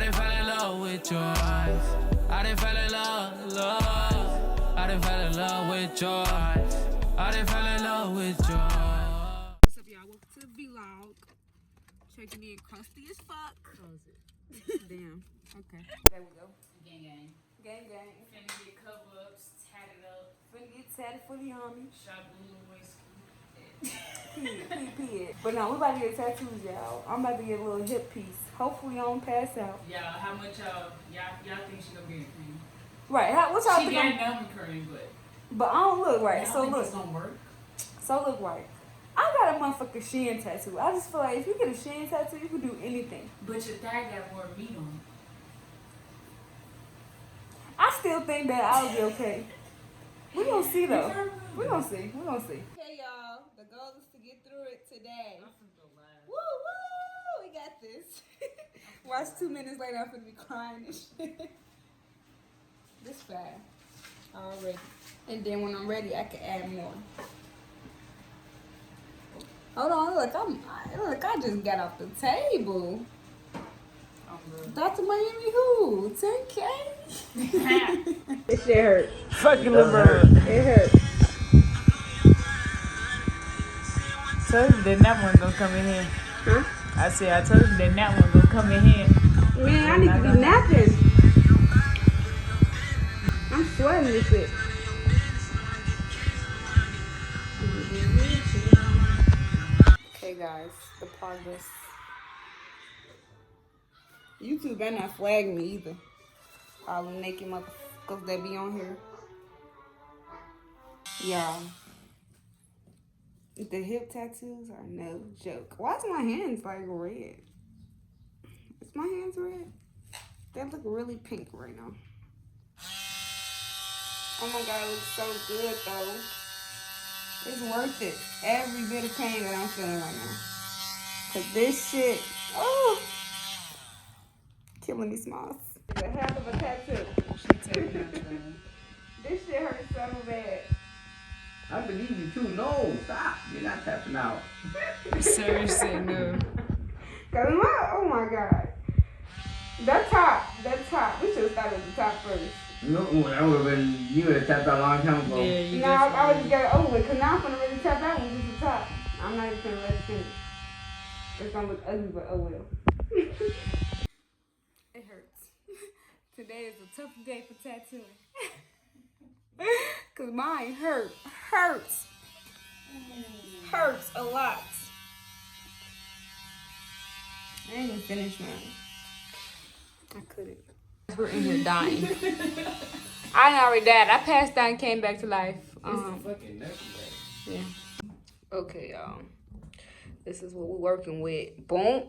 I done fell in love with your eyes. I done fell in love. I done fell in love with your eyes. I done fell in love with your eyes. What's up, y'all? Welcome to the vlog. Checking in crusty as fuck. Close it. Damn. Okay. There we go. Gang, gang. Gang, gang. Finna get cover-ups, tatted up. Finna get tatted for the homie. Shot blue whiskey. Period. But no, we about to get tattoos, y'all. I'm about to get a little hip piece. Hopefully I don't pass out. Y'all, how much y'all think she gonna be in cream? Right. What y'all think? She got numb cream, but I don't look right. I So think look. it's gonna work. So look right. I got a motherfucking shin tattoo. I just feel like if you get a shin tattoo, you can do anything. But your thigh got more meat on it. I still think that I'll be okay. We gonna see though. We gonna see. We gonna see. Okay, y'all. The goal is to get through it today. Woo woo! We got this. Watch 2 minutes later, I'm gonna be crying and shit. This fast already. And then when I'm ready, I can add more. Hold on, look, I just got off the table. Dr. Miami who? 10K? This shit hurt. Fucking little bird. It hurt. Told you that that one gonna come in here. Huh? I said I told you that that one gonna come in here. Man, I need to be napping. I'm sweating this shit. Okay guys, the progress. YouTube better not flag me either. All them naked motherfuckers that be on here. Y'all. The hip tattoos are no joke. Why is my hands like red? Is my hands red? They look really pink right now. Oh my god, it looks so good though. It's worth it. Every bit of pain that I'm feeling right now. Cause this shit, oh, killing me, Smalls. It's a half of a tattoo. This shit hurts so bad. I believe you too. No, stop. You're not tapping out. Seriously, no. Cause oh my god. That top. We should have started at the top first. No, that would have been, you would have tapped out a long time ago. Yeah, you No, I would just get it over with. Cause now I'm gonna really tap that one just the top. I'm not even gonna let it finish. It's gonna look ugly, but oh well. It hurts. Today is a tough day for tattooing. Cause mine hurts a lot. I ain't even finished mine. I couldn't. We're in here dying. I already died. I passed out and came back to life. Yeah. Okay, y'all. This is what we're working with. Boom.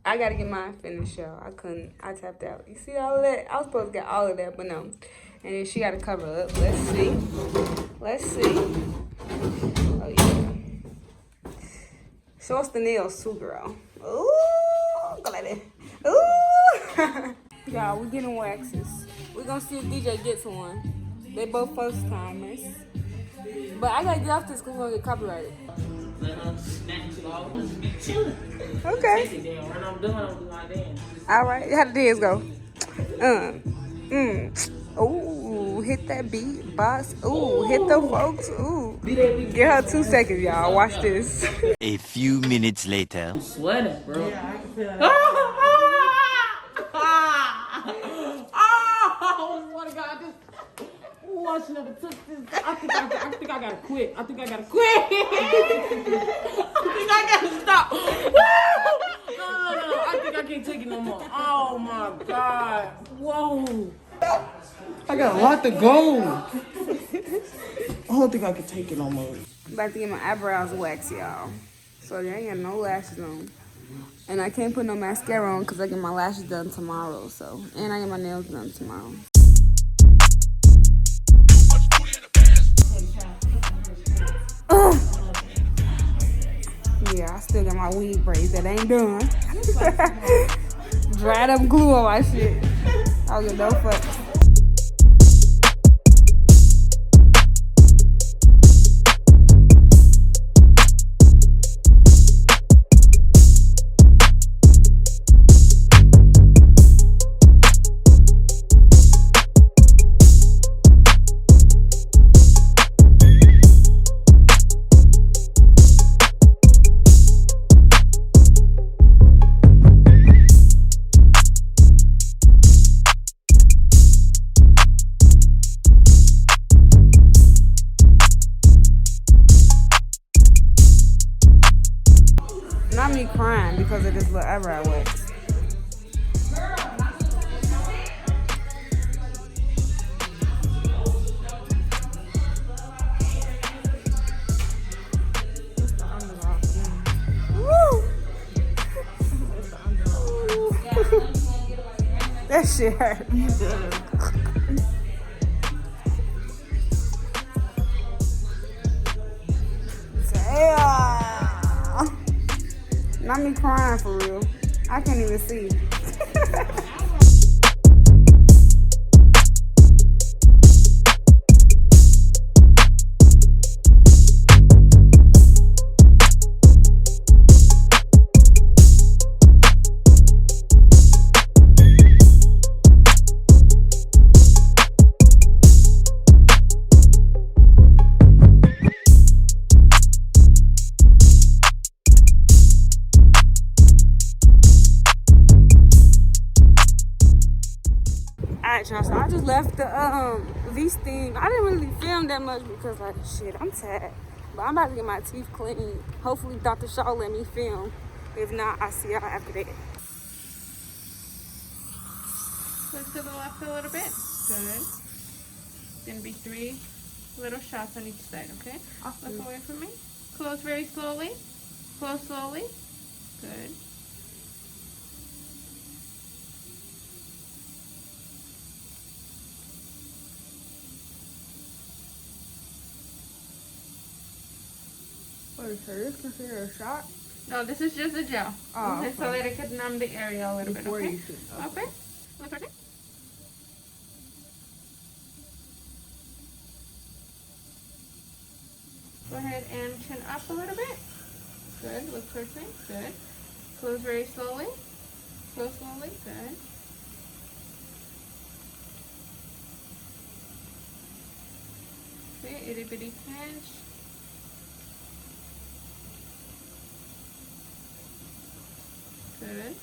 I gotta get mine finished, y'all. I couldn't. I tapped out. You see all of that? I was supposed to get all of that, but no. And then she gotta cover up. Let's see. Let's see. Oh yeah. Show us the nails too, girl. Ooh, go like that. Ooh. Y'all, we're getting waxes. We're gonna see if DJ gets one. They both first timers. But I gotta get off this because we're gonna get copyrighted. Okay. Alright, how the dance go? Ooh, hit that beat, boss. Ooh, hit the folks. Ooh. Give her 2 seconds, y'all. Watch this. A few minutes later. I'm sweating, bro. Yeah, I can feel that. Oh, what a god, I just watching never took this. I think I gotta quit. I think I gotta stop. No. I think I can't take it no more. Oh my god. Whoa. I got a lot to go. I don't think I can take it no more. I'm about to get my eyebrows waxed, y'all. So there ain't got no lashes on. And I can't put no mascara on because I get my lashes done tomorrow. So, and I get my nails done tomorrow. Yeah, I still got my wig braids that ain't done. Dried up glue on my shit. I don't give no fuck. crying because of this little eyebrow wax. That shit hurt. Damn. Not me crying for real. I can't even see. Alright, y'all, so I just left the V-Steam. I didn't really film that much because, like, shit, I'm tired. But I'm about to get my teeth cleaned. Hopefully, Dr. Shaw let me film. If not, I'll see y'all after that. Look to the left a little bit. Good. Gonna be 3 little shots on each side, okay? Look away from me. Close very slowly. Close slowly. Good. What is this considered a shot? No, this is just a gel. Oh, okay. So that it could numb the area a little bit, Before okay? you shoot. Okay. Look right there. Go ahead and chin up a little bit. Good. Look towards me. Good. Close very slowly. Close slowly. Good. Okay. Itty bitty pinch. Good.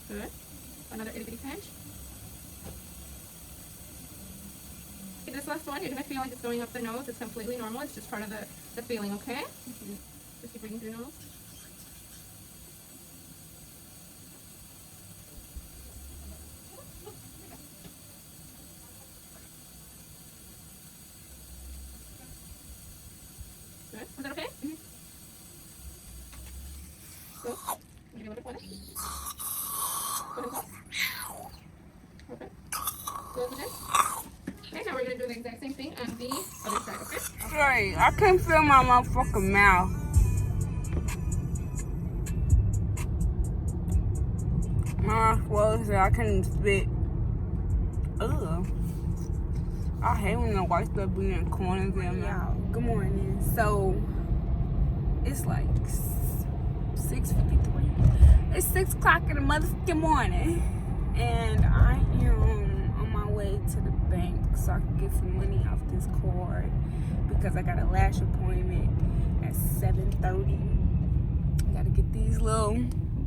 Good. Another itty bitty pinch. Okay, this last one, you're gonna feel like it's going up the nose. It's completely normal. It's just part of the feeling, okay? Just keep breathing through your nose. Good. Was that okay? Mm-hmm. Good. Maybe a little bit further. Go ahead. Okay. Close again. Okay, now we're gonna do the exact same thing on the other side, okay? Sorry, I can't feel my motherfucking mouth. My mouth was I couldn't spit. Ugh. I hate when the white stuff be in corners of my mouth. Good morning. So it's like 6:53. It's 6 o'clock in the motherfucking morning, and I am on my way to the bank so I can get some money off this card because I got a lash appointment at 7:30. I gotta get these little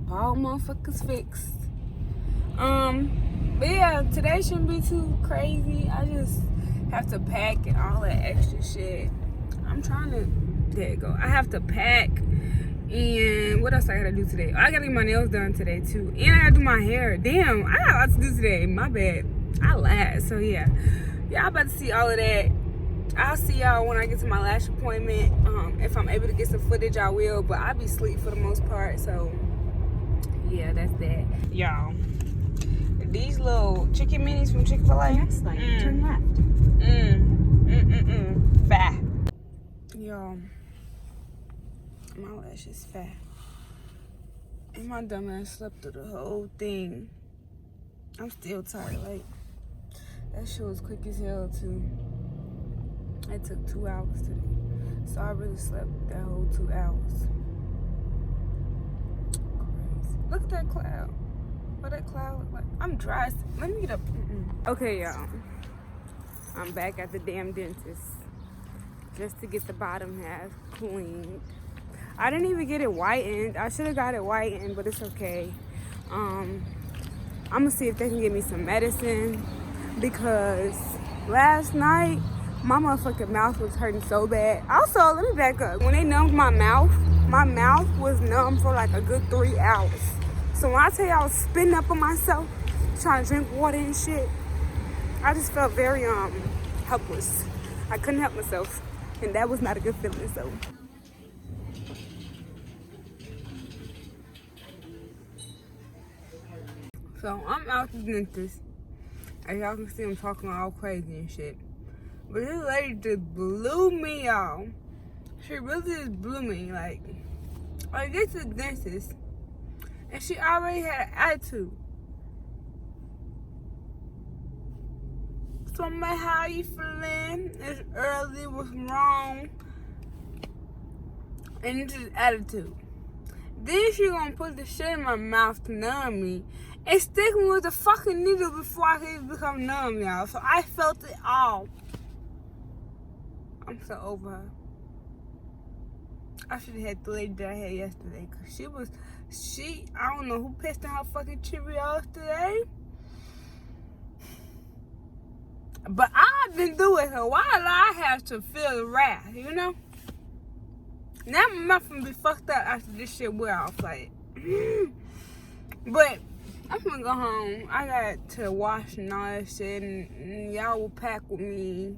bald motherfuckers fixed. But yeah, today shouldn't be too crazy. I just have to pack and all that extra shit. I'm trying to, there you go. I have to pack, and what else I gotta do today? I gotta get my nails done today too, and I gotta do my hair. Damn, I got a lot to do today. My bad. I lied. So yeah, y'all about to see all of that. I'll see y'all when I get to my lash appointment. If I'm able to get some footage, I will, but I'll be asleep for the most part. So yeah, that's that. Y'all, these little chicken minis from Chick-fil-A. Next light, turn left. Fat. Y'all, my lash is fat. And my dumb ass slept through the whole thing. I'm still tired. Like, that shit was quick as hell too. It took 2 hours today. So I really slept that whole 2 hours. Crazy. Look at that cloud. What that cloud look like? I'm dry. Let me get up. Okay, y'all. I'm back at the damn dentist just to get the bottom half cleaned. I didn't even get it whitened. I should have got it whitened, but it's okay. I'm gonna see if they can give me some medicine because last night my motherfucking mouth was hurting so bad. Also, let me back up. When they numbed my mouth was numb for like a good 3 hours. So when I tell you I was spitting up on myself, trying to drink water and shit, I just felt very helpless. I couldn't help myself, and that was not a good feeling. So I'm out the dentist. As y'all can see, I'm talking all crazy and shit. But this lady just blew me off. She really just blew me. Like this is a dentist, and she already had an attitude. So I'm like, how you feeling? It's early, what's wrong? And it's just attitude. Then she gonna put the shit in my mouth to numb me and stick me with the fucking needle before I can even become numb, y'all. So I felt it all. I'm so over her. I should have had the lady that I had yesterday, cause I don't know who pissed in her fucking Cheerios today. But I didn't do it, so why did I have to feel the wrath, you know? Now my mouth gonna be fucked up after this shit wear off, like. But I'm gonna go home. I got to wash and all that shit, and y'all will pack with me.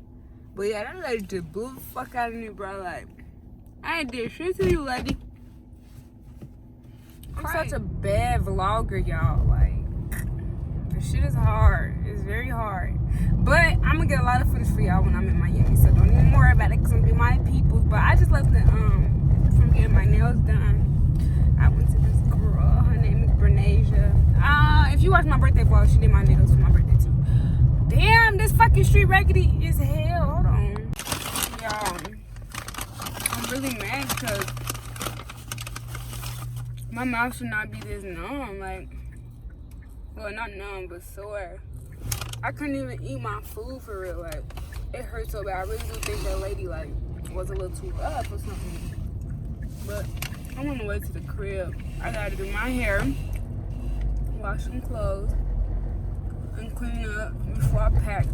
But yeah, that lady just blew the fuck out of me, bro. Like, I ain't did shit to you, lady. I'm such a bad vlogger, y'all. Like, this shit is hard. It's very hard. But I'm gonna get a lot of footage for y'all when I'm in Miami, so don't even worry about it, because I'm gonna be my peoples. But I just left from getting my nails done. I went to this girl. Her name is Bernasia. If you watch my birthday vlog, she did my nails for my birthday too. Damn, this fucking street raggedy is hell. Hold on. Y'all, I'm really mad because my mouth should not be this numb. Like, well, not numb, but sore. I couldn't even eat my food for real. Like, it hurt so bad. I really do think that lady, like, was a little too rough or something. But I'm on the way to the crib. I gotta do my hair, wash some clothes, and clean up before I pack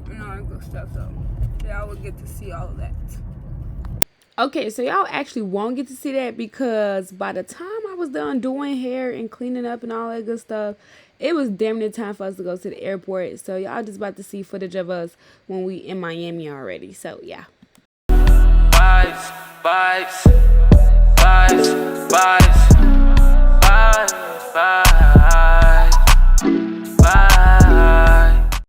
and all that good stuff. So y'all will get to see all of that. Okay, so y'all actually won't get to see that because by the time I was done doing hair and cleaning up and all that good stuff, it was damn near time for us to go to the airport. So y'all just about to see footage of us when we in Miami already. So yeah. Vibes, vibes, vibes, vibes.